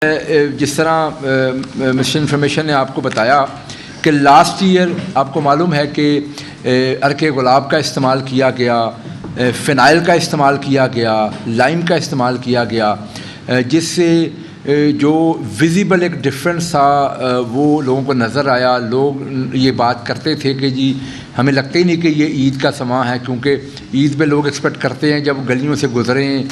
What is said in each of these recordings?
جس طرح mister information نے آپ کو بتایا کہ لاسٹ ایئر آپ کو معلوم ہے کہ عرق گلاب کا استعمال کیا گیا، فینائل کا استعمال کیا گیا، لائم کا استعمال کیا گیا، جس سے جو ویزیبل ایک ڈفرینس تھا وہ لوگوں کو نظر آیا۔ لوگ یہ بات کرتے تھے کہ جی ہمیں لگتا ہی نہیں کہ یہ عید کا سماں ہے، کیونکہ عید پہ لوگ ایکسپیکٹ کرتے ہیں جب گلیوں سے گزریں،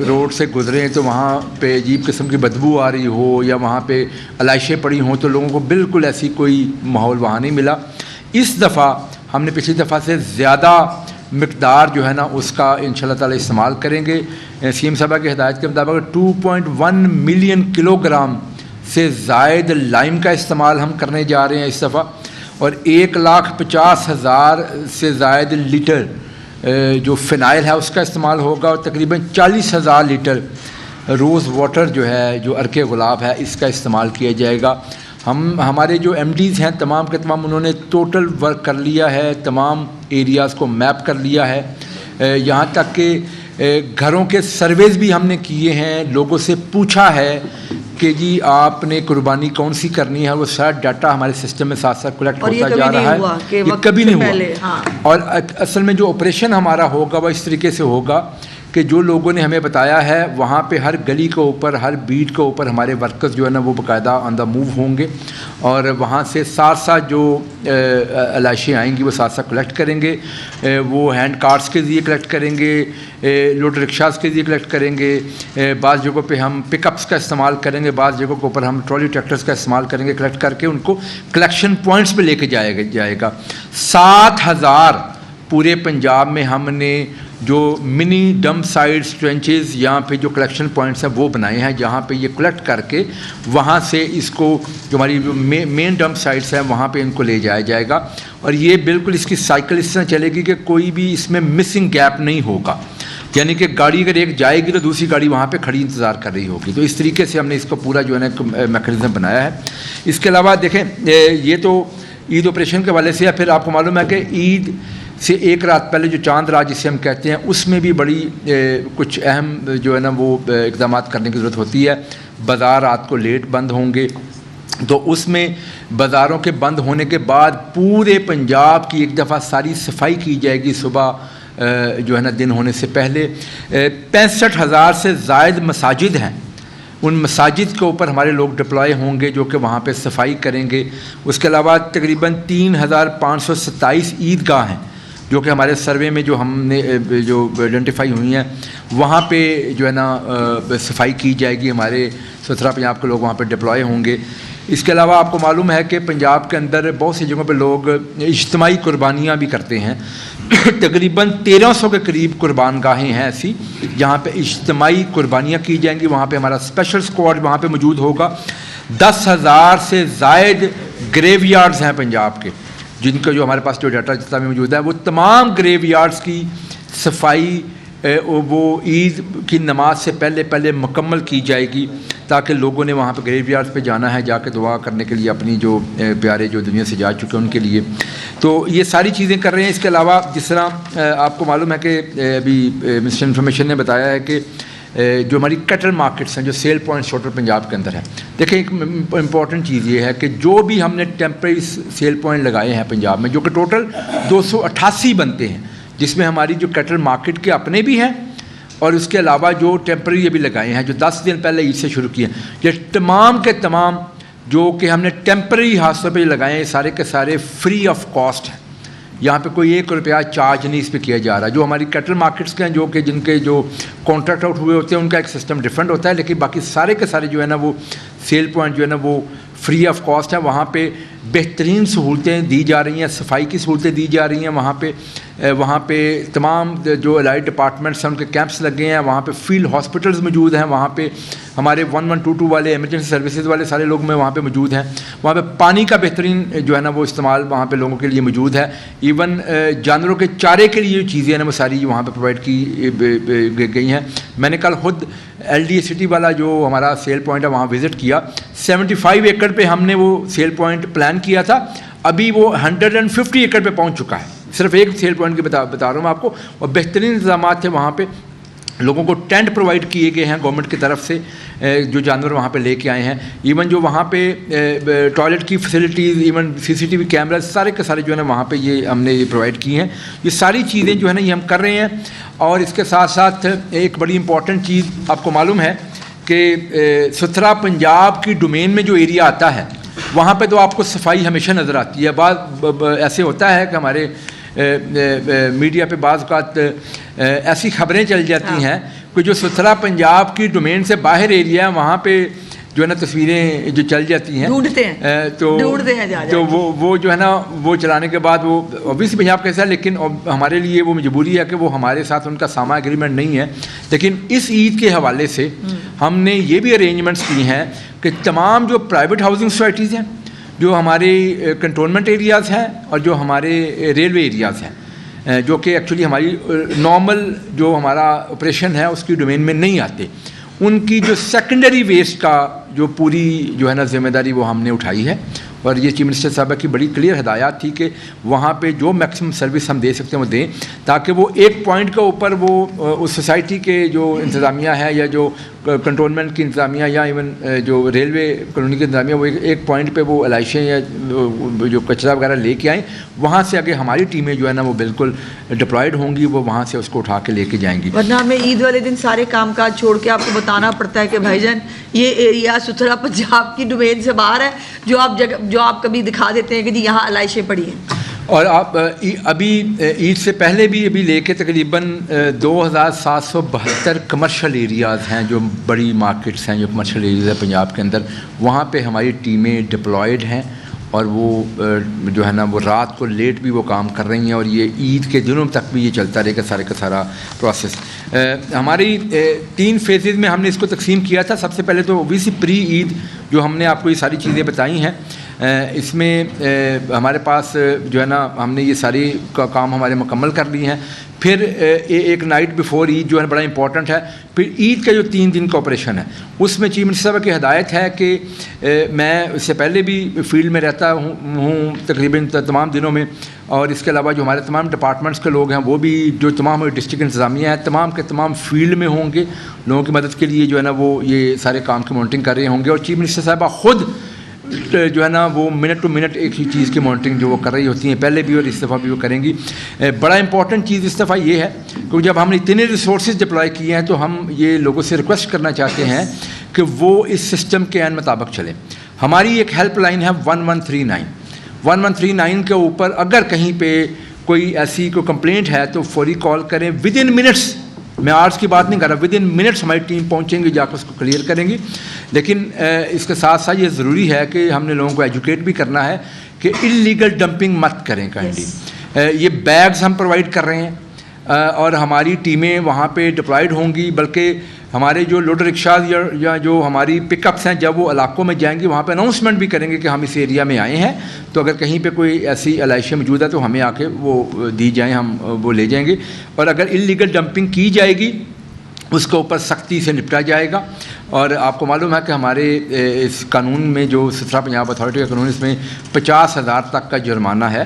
روڈ سے گزریں تو وہاں پہ عجیب قسم کی بدبو آ رہی ہو یا وہاں پہ علائشیں پڑی ہوں، تو لوگوں کو بالکل ایسی کوئی ماحول وہاں نہیں ملا۔ اس دفعہ ہم نے پچھلی دفعہ سے زیادہ مقدار جو ہے نا اس کا انشاءاللہ تعالی استعمال کریں گے۔ سی ایم صاحبہ کی ہدایت کے مطابق 2.1 ملین کلو گرام سے زائد لائم کا استعمال ہم کرنے جا رہے ہیں اس دفعہ، اور 1,50,000 سے زائد لیٹر جو فینائل ہے اس کا استعمال ہوگا، اور تقریباً 40,000 لیٹر روز واٹر جو ہے جو عرق گلاب ہے اس کا استعمال کیا جائے گا۔ ہمارے جو ایم ڈیز ہیں تمام کے تمام انہوں نے ٹوٹل ورک کر لیا ہے، تمام ایریاز کو میپ کر لیا ہے، یہاں تک کہ گھروں کے سرویز بھی ہم نے کیے ہیں، لوگوں سے پوچھا ہے کہ جی آپ نے قربانی کون سی کرنی ہے، وہ سارا ڈاٹا ہمارے سسٹم میں ساتھ ساتھ کلیکٹ ہوتا جا رہا ہے۔ یہ کبھی نہیں ہوا، اور اصل میں جو آپریشن ہمارا ہوگا وہ اس طریقے سے ہوگا کہ جو لوگوں نے ہمیں بتایا ہے وہاں پہ ہر گلی کے اوپر، ہر بیٹ کے اوپر ہمارے ورکرز جو ہے نا وہ باقاعدہ آن دا موو ہوں گے، اور وہاں سے ساتھ ساتھ جو علائشیں آئیں گی وہ ساتھ ساتھ کلیکٹ کریں گے۔ وہ ہینڈ کارٹس کے ذریعے کلیکٹ کریں گے، لوڈ رکشاز کے ذریعے کلیکٹ کریں گے، بعض جگہوں پہ ہم پک اپس کا استعمال کریں گے، بعض جگہوں کے اوپر ہم ٹرالی ٹریکٹرز کا استعمال کریں گے، کلیکٹ کر کے ان کو کلیکشن پوائنٹس پہ لے کے جائے گا۔ 7,000 پورے پنجاب میں ہم نے جو منی ڈمپ سائٹس، ٹرینچز، یہاں پہ جو کلیکشن پوائنٹس ہیں وہ بنائے ہیں، جہاں پہ یہ کلیکٹ کر کے وہاں سے اس کو جو ہماری مین ڈمپ سائٹس ہیں وہاں پہ ان کو لے جایا جائے گا، اور یہ بالکل اس کی سائیکل اس طرح چلے گی کہ کوئی بھی اس میں مسنگ گیپ نہیں ہوگا، یعنی کہ گاڑی اگر ایک جائے گی تو دوسری گاڑی وہاں پہ کھڑی انتظار کر رہی ہوگی۔ تو اس طریقے سے ہم نے اس کو پورا جو ہے نا میکانزم بنایا ہے۔ اس کے علاوہ دیکھیں یہ تو عید آپریشن کے حوالے سے ہے، پھر آپ کو معلوم ہے کہ عید سے ایک رات پہلے جو چاند رات جسے ہم کہتے ہیں اس میں بھی بڑی کچھ اہم جو ہے نا وہ اقدامات کرنے کی ضرورت ہوتی ہے۔ بازار رات کو لیٹ بند ہوں گے، تو اس میں بازاروں کے بند ہونے کے بعد پورے پنجاب کی ایک دفعہ ساری صفائی کی جائے گی صبح جو ہے نا دن ہونے سے پہلے۔ 65,000 سے زائد مساجد ہیں، ان مساجد کے اوپر ہمارے لوگ ڈپلائے ہوں گے جو کہ وہاں پہ صفائی کریں گے۔ اس کے علاوہ تقریباً 3,527 عیدگاہ ہیں جو کہ ہمارے سروے میں جو ہم نے جو آئیڈینٹیفائی ہوئی ہیں وہاں پہ جو ہے نا صفائی کی جائے گی، ہمارے 17 پنجاب کے لوگ وہاں پہ ڈپلائے ہوں گے۔ اس کے علاوہ آپ کو معلوم ہے کہ پنجاب کے اندر بہت سی جگہوں پہ لوگ اجتماعی قربانیاں بھی کرتے ہیں، تقریباً 1,300 کے قریب قربان گاہیں ہیں ایسی جہاں پہ اجتماعی قربانیاں کی جائیں گی، وہاں پہ ہمارا اسپیشل اسکواڈ وہاں پہ موجود ہوگا۔ 10,000 سے زائد گریو یارڈز ہیں پنجاب کے، جن کا جو ہمارے پاس جو ڈاٹا جتنا بھی موجود ہے وہ تمام گریو یارڈز کی صفائی وہ عید کی نماز سے پہلے مکمل کی جائے گی، تاکہ لوگوں نے وہاں پہ گریو یارڈز پہ جانا ہے، جا کے دعا کرنے کے لیے اپنی جو پیارے جو دنیا سے جا چکے ہیں ان کے لیے۔ تو یہ ساری چیزیں کر رہے ہیں۔ اس کے علاوہ جس طرح آپ کو معلوم ہے کہ ابھی مسٹر انفارمیشن نے بتایا ہے کہ جو ہماری کیٹل مارکیٹس ہیں، جو سیل پوائنٹس ٹوٹل پنجاب کے اندر ہیں، دیکھیں ایک امپورٹنٹ چیز یہ ہے کہ جو بھی ہم نے ٹیمپرری سیل پوائنٹ لگائے ہیں پنجاب میں، جو کہ ٹوٹل 288 بنتے ہیں، جس میں ہماری جو کیٹل مارکیٹ کے اپنے بھی ہیں اور اس کے علاوہ جو ٹیمپرری یہ بھی لگائے ہیں جو 10 دن پہلے عید سے شروع کیے ہیں، یہ تمام کے تمام جو کہ ہم نے ٹیمپرری حادثوں پہ لگائے ہیں سارے کے سارے فری آف کاسٹ ہیں، یہاں پہ کوئی 1 روپیہ چارج نہیں اس پہ کیا جا رہا۔ جو ہماری کیٹل مارکیٹس کے ہیں جو کہ جن کے جو کانٹریکٹ آؤٹ ہوئے ہوتے ہیں ان کا ایک سسٹم ڈفرینٹ ہوتا ہے، لیکن باقی سارے کے سارے جو ہے نا وہ سیل پوائنٹ جو ہے نا وہ فری آف کاسٹ ہے۔ وہاں پہ بہترین سہولتیں دی جا رہی ہیں، صفائی کی سہولتیں دی جا رہی ہیں، وہاں پہ تمام جو الائڈ ڈپارٹمنٹس ہیں ان کے کیمپس لگے ہیں، وہاں پہ فیلڈ ہاسپٹلز موجود ہیں، وہاں پہ ہمارے 1122 والے ایمرجنسی سروسز والے سارے لوگ میں وہاں پہ موجود ہیں، وہاں پہ پانی کا بہترین جو ہے نا وہ استعمال وہاں پہ لوگوں کے لیے موجود ہے، ایون جانوروں کے چارے کے لیے جو چیزیں ہیں نا وہ ساری وہاں پہ پرووائڈ کی گئی ہیں۔ میں نے کل خود LDA سٹی والا جو ہمارا سیل پوائنٹ ہے وہاں وزٹ کیا، 75 ایکڑ پہ ہم نے وہ سیل پوائنٹ پلان کیا تھا، ابھی وہ 150 ایکڑ پہ پہنچ چکا ہے، صرف ایک سیل پوائنٹ کی بتا رہا ہوں آپ کو، اور بہترین انتظامات تھے وہاں پہ۔ لوگوں کو ٹینٹ پرووائڈ کیے گئے ہیں گورنمنٹ کی طرف سے جو جانور وہاں پہ لے کے آئے ہیں. ایون جو وہاں پہ ٹوائلٹ کی فیسلٹیز، ایون CCTV کیمراز سارے کے سارے جو ہے نا وہاں پہ یہ ہم نے پرووائڈ کی ہیں. یہ ساری چیزیں جو ہے نا یہ ہم کر رہے ہیں. اور اس کے ساتھ ساتھ ایک بڑی امپورٹنٹ چیز آپ کو معلوم ہے کہ ستھرا پنجاب کی ڈومین میں جو ایریا آتا ہے وہاں پہ تو آپ کو صفائی ہمیشہ نظر آتی ہے. بعض ایسے ہوتا ہے کہ ہمارے میڈیا پہ بعض اوقات ایسی خبریں چل جاتی ہیں کہ جو ستھرا پنجاب کی ڈومین سے باہر ایریا ہے وہاں پہ جو ہے نا تصویریں جو چل جاتی ہیں تو وہ جو ہے نا وہ چلانے کے بعد وہ اوبیسلی پنجاب کیسا ہے، لیکن ہمارے لیے وہ مجبوری ہے کہ وہ ہمارے ساتھ ان کا ساما ایگریمنٹ نہیں ہے. لیکن اس عید کے حوالے سے ہم نے یہ بھی ارینجمنٹس کی ہیں کہ تمام جو پرائیویٹ ہاؤسنگ سوسائٹیز ہیں، جو ہمارے کنٹونمنٹ ایریاز ہیں اور جو ہمارے ریلوے ایریاز ہیں، جو کہ ایکچولی ہماری نارمل جو ہمارا آپریشن ہے اس کی ڈومین میں نہیں آتے، ان کی جو سیکنڈری ویسٹ کا جو پوری جو ہے نا ذمہ داری وہ ہم نے اٹھائی ہے. اور یہ چیف منسٹر صاحبہ کی بڑی کلیئر ہدایات تھی کہ وہاں پہ جو میکسیمم سروس ہم دے سکتے ہیں وہ دیں، تاکہ وہ ایک پوائنٹ کے اوپر وہ اس سوسائٹی کے جو انتظامیہ ہے یا جو کنٹونمنٹ کی انتظامیہ یا ایون جو ریلوے کالونی کی انتظامیہ وہ ایک پوائنٹ پہ وہ علائشیں یا جو کچرا وغیرہ لے کے آئیں، وہاں سے آگے ہماری ٹیمیں جو ہے نا وہ بالکل ڈپلائڈ ہوں گی، وہ وہاں سے اس کو اٹھا کے لے کے جائیں گی. ورنہ ہمیں عید والے دن سارے کام کاج چھوڑ کے آپ کو بتانا پڑتا ہے کہ بھائی جان یہ ایریا ستھرا پنجاب کی ڈومین سے باہر ہے، جو آپ کبھی دکھا دیتے ہیں کہ جی یہاں علائشیں پڑی ہیں. اور آپ ابھی عید سے پہلے بھی ابھی لے کے تقریباً 2772 کمرشل ایریاز ہیں جو بڑی مارکیٹس ہیں جو کمرشل ایریاز ہیں پنجاب کے اندر، وہاں پہ ہماری ٹیمیں ڈپلائڈ ہیں اور وہ جو ہے نا وہ رات کو لیٹ بھی وہ کام کر رہی ہیں. اور یہ عید کے دنوں تک بھی یہ چلتا رہے گا سارے کا سارا پروسیس. ہماری 3 فیزز میں ہم نے اس کو تقسیم کیا تھا. سب سے پہلے تو اوبیسلی پری عید جو ہم نے آپ کو یہ ساری چیزیں بتائی ہیں، اس میں ہمارے پاس جو ہے نا ہم نے یہ ساری کام ہمارے مکمل کر لی ہیں. پھر ایک نائٹ بیفور عید جو ہے بڑا امپورٹنٹ ہے. پھر عید کا جو 3 دن کا آپریشن ہے اس میں چیف منسٹر صاحب کی ہدایت ہے کہ میں اس سے پہلے بھی فیلڈ میں رہتا ہوں تقریباً تمام دنوں میں، اور اس کے علاوہ جو ہمارے تمام ڈپارٹمنٹس کے لوگ ہیں وہ بھی جو تمام ڈسٹرکٹ انتظامیہ ہیں تمام کے تمام فیلڈ میں ہوں گے، لوگوں کی مدد کے لیے جو ہے نا وہ یہ سارے کام کی مانیٹرنگ کر رہے ہوں گے. اور چیف منسٹر صاحبہ خود جو ہے نا وہ منٹ ٹو منٹ ایک ہی چیز کی مانیٹرنگ جو وہ کر رہی ہوتی ہیں، پہلے بھی اور اس دفعہ بھی وہ کریں گی. بڑا امپورٹنٹ چیز اس دفعہ یہ ہے کہ جب ہم نے اتنے ریسورسز ڈپلائی کیے ہیں تو ہم یہ لوگوں سے ریکویسٹ کرنا چاہتے ہیں کہ وہ اس سسٹم کے عین مطابق چلیں. ہماری ایک ہیلپ لائن ہے 1139 کے اوپر اگر کہیں پہ کوئی ایسی کوئی کمپلینٹ ہے تو فوری کال کریں. ود ان منٹس، میں آرز کی بات نہیں کر رہا، ود ان منٹس ہماری ٹیم پہنچیں گی، جا کر اس کو کلیئر کریں گی. لیکن اس کے ساتھ ساتھ یہ ضروری ہے کہ ہم نے لوگوں کو ایجوکیٹ بھی کرنا ہے کہ انلیگل ڈمپنگ مت کریں کائنڈلی. یہ بیگز ہم پرووائڈ کر رہے ہیں اور ہماری ٹیمیں وہاں پہ ڈپلائڈ ہوں گی، بلکہ ہمارے جو لوڈر رکشاز یا جو ہماری پک اپس ہیں جب وہ علاقوں میں جائیں گے وہاں پہ اناؤنسمنٹ بھی کریں گے کہ ہم اس ایریا میں آئے ہیں، تو اگر کہیں پہ کوئی ایسی علائشیں موجود ہے تو ہمیں آ کے وہ دی جائیں، ہم وہ لے جائیں گے. اور اگر انلیگل ڈمپنگ کی جائے گی اس کے اوپر سختی سے نپٹا جائے گا. اور آپ کو معلوم ہے کہ ہمارے اس قانون میں جو ستھرا پنجاب اتھارٹی کا قانون، اس میں 50,000 تک کا جرمانہ ہے.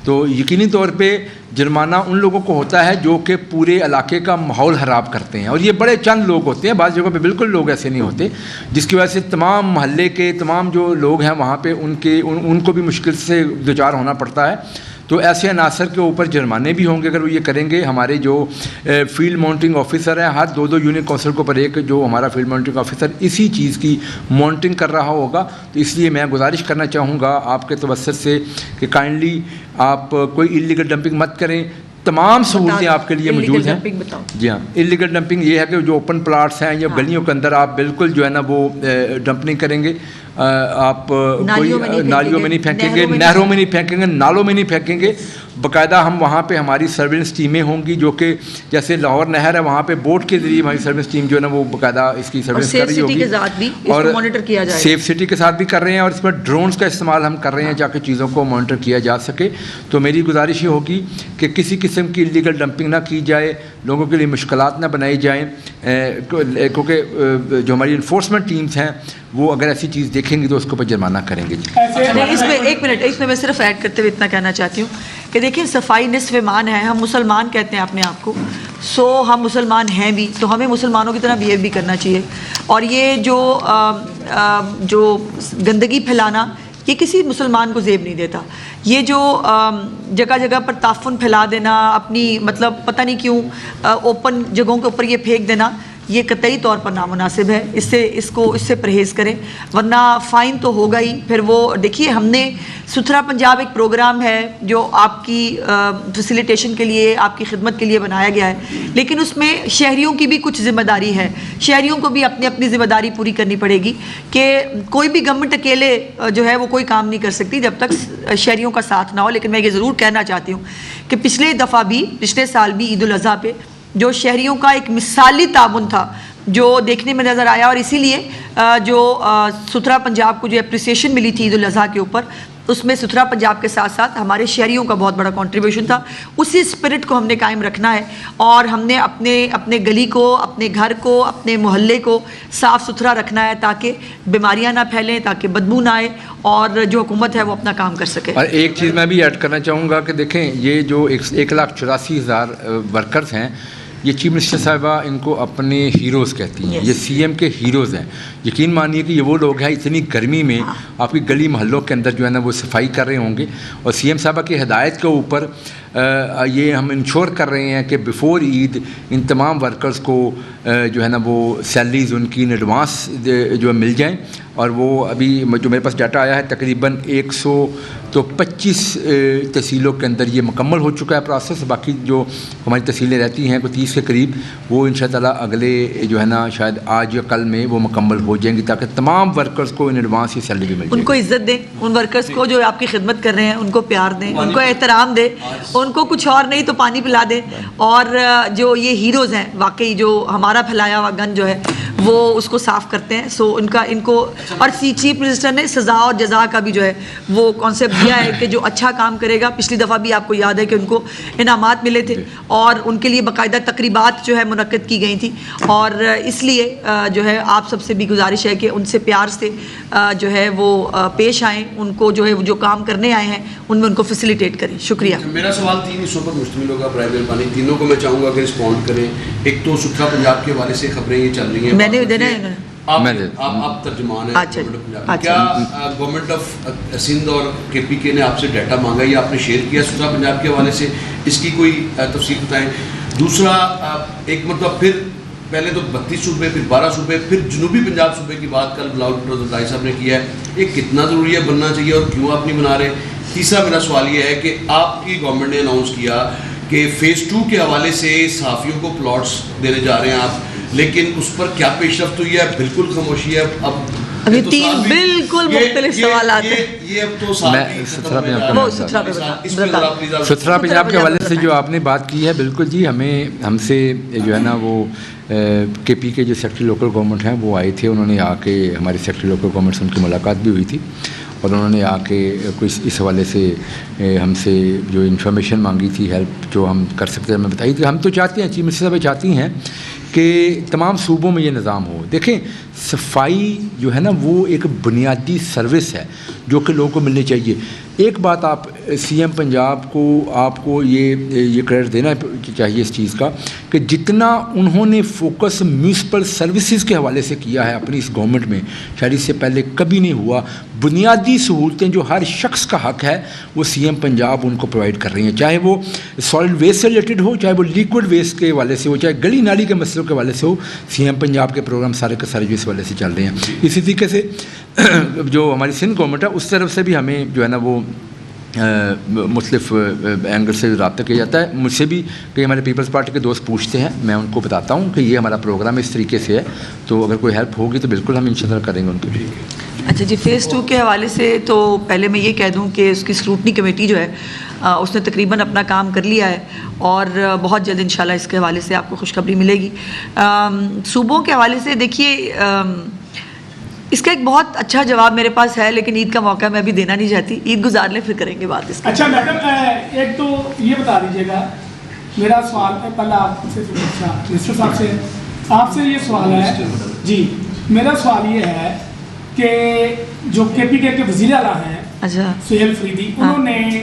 تو یقینی طور پہ جرمانہ ان لوگوں کو ہوتا ہے جو کہ پورے علاقے کا ماحول خراب کرتے ہیں، اور یہ بڑے چند لوگ ہوتے ہیں، بعض جگہوں پہ بالکل لوگ ایسے نہیں ہوتے، جس کی وجہ سے تمام محلے کے تمام جو لوگ ہیں وہاں پہ ان کو بھی مشکل سے دوچار ہونا پڑتا ہے. تو ایسے عناصر کے اوپر جرمانے بھی ہوں گے اگر وہ یہ کریں گے. ہمارے جو فیلڈ مانیٹرنگ آفیسر ہیں، ہر 2 یونٹ کونسل کے اوپر ایک جو ہمارا فیلڈ مانیٹرنگ آفیسر اسی چیز کی مانیٹرنگ کر رہا ہوگا. تو اس لیے میں گزارش کرنا چاہوں گا آپ کے توسط سے کہ کائنڈلی آپ کوئی انلیگل ڈمپنگ مت کریں. تمام سہولتیں آپ کے لیے موجود ہیں. جی ہاں، انلیگل ڈمپنگ یہ ہے کہ جو اوپن پلاٹس ہیں یا گلیوں کے اندر آپ بالکل جو ہے نا وہ ڈمپ نہیں کریں گے. آپ کوئی نالیوں میں نہیں پھینکیں گے، نہروں میں نہیں پھینکیں گے، نالوں میں نہیں پھینکیں گے. باقاعدہ ہم وہاں پہ ہماری سرویلنس ٹیمیں ہوں گی جو کہ جیسے لاہور نہر ہے وہاں پہ بوٹ کے ذریعے ہماری سرویلنس ٹیم جو ہے نا وہ باقاعدہ اس کی سرویلنس کر رہی ہوگی، اور سیف سٹی کے ساتھ بھی کر رہے ہیں، اور اس میں ڈرونز کا استعمال ہم کر رہے ہیں جا کے چیزوں کو مانیٹر کیا جا سکے. تو میری گزارش یہ ہوگی کہ کسی قسم کی انلیگل ڈمپنگ نہ کی جائے، لوگوں کے لیے مشکلات نہ بنائی جائیں، کیونکہ جو ہماری انفورسمنٹ ٹیمز ہیں وہ اگر ایسی چیز دیکھیں گی تو اس کے اوپر جرمانہ کریں گے. اس میں ایک منٹ، اس میں میں صرف ایڈ کرتے ہوئے اتنا کہنا چاہتی ہوں کہ دیکھیں صفائی نصف ایمان ہے. ہم مسلمان کہتے ہیں اپنے آپ کو, سو ہم مسلمان ہیں بھی, تو ہمیں مسلمانوں کی طرح بیہیو بھی کرنا چاہیے. اور یہ جو گندگی پھیلانا یہ کسی مسلمان کو زیب نہیں دیتا. یہ جو جگہ جگہ پر تعفن پھیلا دینا, اپنی مطلب پتہ نہیں کیوں اوپن جگہوں کے اوپر یہ پھینک دینا, یہ قطعی طور پر نامناسب ہے. اس سے پرہیز کریں, ورنہ فائن تو ہوگا ہی. پھر وہ دیکھیے, ہم نے ستھرا پنجاب ایک پروگرام ہے جو آپ کی فیسیلیٹیشن کے لیے, آپ کی خدمت کے لیے بنایا گیا ہے, لیکن اس میں شہریوں کی بھی کچھ ذمہ داری ہے. شہریوں کو بھی اپنی اپنی ذمہ داری پوری کرنی پڑے گی کہ کوئی بھی گورنمنٹ اکیلے جو ہے وہ کوئی کام نہیں کر سکتی جب تک شہریوں کا ساتھ نہ ہو. لیکن میں یہ ضرور کہنا چاہتی ہوں کہ پچھلے سال بھی عید الاضحیٰ پہ جو شہریوں کا ایک مثالی تعاون تھا جو دیکھنے میں نظر آیا, اور اسی لیے جو ستھرا پنجاب کو جو اپریسیشن ملی تھی عید الاضحیٰ کے اوپر, اس میں ستھرا پنجاب کے ساتھ ساتھ ہمارے شہریوں کا بہت بڑا کنٹریبیوشن تھا. اسی اسپرٹ کو ہم نے قائم رکھنا ہے, اور ہم نے اپنے گلی کو, اپنے گھر کو, اپنے محلے کو صاف ستھرا رکھنا ہے تاکہ بیماریاں نہ پھیلیں, تاکہ بدبو نہ آئے, اور جو حکومت ہے وہ اپنا کام کر سکے. اور ایک چیز میں بھی ایڈ کرنا چاہوں گا کہ دیکھیں, یہ جو 1,84,000 ورکرز ہیں, یہ چیف منسٹر صاحبہ ان کو اپنے ہیروز کہتی ہیں. یہ سی ایم کے ہیروز ہیں. یقین مانیے کہ یہ وہ لوگ ہیں اتنی گرمی میں آپ کی گلی محلوں کے اندر جو ہے نا وہ صفائی کر رہے ہوں گے, اور سی ایم صاحبہ کی ہدایت کے اوپر یہ ہم انشور کر رہے ہیں کہ بیفور عید ان تمام ورکرز کو جو ہے نا وہ سیلریز ان کی ان ایڈوانس جو مل جائیں. اور وہ ابھی جو میرے پاس ڈاٹا آیا ہے تقریباً 125 تحصیلوں کے اندر یہ مکمل ہو چکا ہے پروسیس. باقی جو ہماری تحصیلیں رہتی ہیں کوئی 30 کے قریب, وہ ان شاء اللہ تعالیٰ اگلے جو ہے نا شاید آج یا کل میں وہ مکمل ہو جائیں گی, تاکہ تمام ورکرز کو ان ایڈوانس یہ سیلری بھی مل جائے. ان کو عزت دیں, ان ورکرز کو جو آپ کی خدمت کر رہے ہیں ان کو پیار دیں, ان کو احترام دیں, ان کو کچھ اور نہیں تو پانی پلا دیں. اور جو یہ ہیروز ہیں واقعی, جو ہمارا پھیلایا ہوا گن جو ہے وہ اس کو صاف کرتے ہیں. سو ان کو اور چیف منسٹر نے سزا اور جزا کا بھی جو ہے وہ کانسیپٹ دیا ہے کہ جو اچھا کام کرے گا. پچھلی دفعہ بھی آپ کو یاد ہے کہ ان کو انعامات ملے تھے, اور ان کے لیے باقاعدہ تقریبات جو ہے منعقد کی گئی تھیں. اور اس لیے جو ہے آپ سب سے بھی گزارش ہے کہ ان سے پیار سے جو ہے وہ پیش آئیں, ان کو جو ہے جو کام کرنے آئے ہیں ان میں ان کو فیسیلیٹیٹ کریں. شکریہ. میرا سوال 3 حصوں پر مشتمل ہوگا, برائے مہربانی تینوں کو میں چاہوں گا کہ رسپونڈ کریں. ایک تو ستھرا پنجاب کے حوالے سے خبریں یہ چل رہی ہیں, میں نے دینا ہے, آپ ترجمان ہیں. کیا گورنمنٹ آف سندھ اور کے پی کے نے آپ سے ڈیٹا مانگا یا آپ نے شیئر کیا ستھرا پنجاب کے حوالے سے, اس کی کوئی تفصیل بتائیں. دوسرا, ایک مطلب پھر پہلے تو 32 صوبے, پھر 12 صوبے, پھر جنوبی پنجاب صوبے کی بات کل بلاول دائی صاحب نے کیا ہے, یہ کتنا ضروری ہے, بننا چاہیے, اور کیوں آپ نہیں بنا رہے. تیسرا میرا سوال یہ ہے کہ آپ کی گورنمنٹ نے اناؤنس کیا کہ فیز 2 کے حوالے سے صحافیوں کو پلاٹس دینے جا رہے ہیں آپ, لیکن اس پر کیا پیش رفت ہوئی ہے؟ بالکل خاموشی ہے. ابھی 3 بالکل مختلف سوالات ہیں. یہ اب تو ستھرا پنجاب کے حوالے سے جو آپ نے بات کی ہے, بالکل جی, ہم سے جو ہے نا وہ کے پی کے جو سیکٹری لوکل گورنمنٹ ہیں وہ آئے تھے. انہوں نے آ کے ہماری سیکٹری لوکل گورنمنٹ سے ان کی ملاقات بھی ہوئی تھی, اور انہوں نے آ کے کچھ اس حوالے سے ہم سے جو انفارمیشن مانگی تھی, ہیلپ جو ہم کر سکتے ہیں ہمیں بتائی تھی. ہم تو چاہتے ہیں, چیف منسٹر صاحب چاہتی ہیں کہ تمام صوبوں میں یہ نظام ہو. دیکھیں, صفائی جو ہے نا وہ ایک بنیادی سروس ہے جو کہ لوگوں کو ملنی چاہیے. ایک بات آپ سی ایم پنجاب کو, آپ کو یہ کریڈٹ دینا چاہیے اس چیز کا کہ جتنا انہوں نے فوکس میونسپل سروسز کے حوالے سے کیا ہے اپنی اس گورنمنٹ میں, شاید اس سے پہلے کبھی نہیں ہوا. بنیادی سہولتیں جو ہر شخص کا حق ہے وہ سی ایم پنجاب ان کو پرووائڈ کر رہی ہیں, چاہے وہ سالڈ ویسٹ سے ریلیٹڈ ہو, چاہے وہ لیکوڈ ویسٹ کے حوالے سے ہو, چاہے گلی نالی کے مسئلوں کے حوالے سے ہو. سی ایم پنجاب کے پروگرام سارے کے سارے جو اس حوالے سے چل رہے ہیں. اسی طریقے سے جو ہماری سندھ گورنمنٹ ہے اس طرف سے بھی ہمیں جو ہے نا وہ مختلف اینگل سے رابطہ کیا جاتا ہے. مجھ سے بھی کہ ہمارے پیپلز پارٹی کے دوست پوچھتے ہیں, میں ان کو بتاتا ہوں کہ یہ ہمارا پروگرام اس طریقے سے ہے, تو اگر کوئی ہیلپ ہوگی تو بالکل ہم انشاءاللہ کریں گے ان کے لیے. اچھا جی, فیز 2 کے حوالے سے تو پہلے میں یہ کہہ دوں کہ اس کی اسکروٹنی کمیٹی جو ہے اس نے تقریباً اپنا کام کر لیا ہے, اور بہت جلد انشاءاللہ اس کے حوالے سے آپ کو خوشخبری ملے گی. صوبوں کے حوالے سے دیکھیے, اس کا ایک بہت اچھا جواب میرے پاس ہے, لیکن عید کا موقع میں ابھی دینا نہیں چاہتی. عید گزار لیں پھر کریں گے بات اس کی. اچھا میڈم, ایک تو یہ بتا دیجیے گا, میرا سوال ہے پہلے آپ سے منسٹر صاحب سے, آپ سے یہ سوال ہے جی, میرا سوال یہ ہے کہ جو کے پی کے وزیر اعلیٰ ہیں اچھا سہیل فریدی, انہوں نے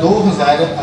2000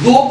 2